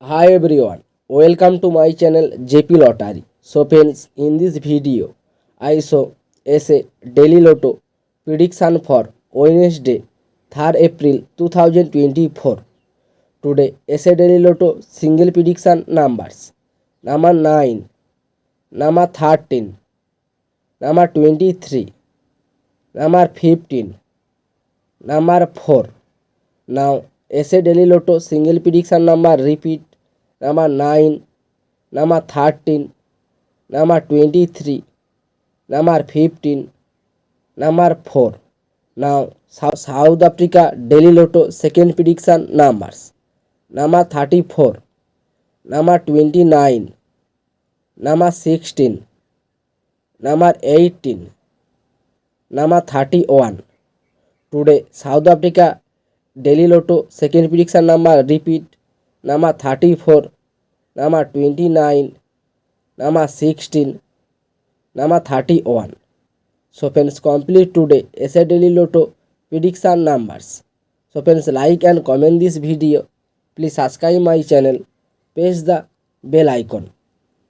Hi everyone, welcome to my channel JP Lottery. So friends, in this video, I show a daily lotto prediction for Wednesday, 3rd April 2024. Today, a daily lotto single prediction numbers. Number 9, number 13, number 23, number 15, number 4. Now, a daily lotto single prediction number repeat. Number 9, number 13, number 23, number 15, number 4. Now South Africa daily lotto second prediction numbers. Number 34, number 29, number 16, number 18, number 31. Today South Africa daily lotto second prediction number repeat. Number 34, number 29, number 16, number 31. So friends, complete today SA Daily Lotto prediction numbers. So friends, like and comment this video. Please subscribe my channel. Press the bell icon.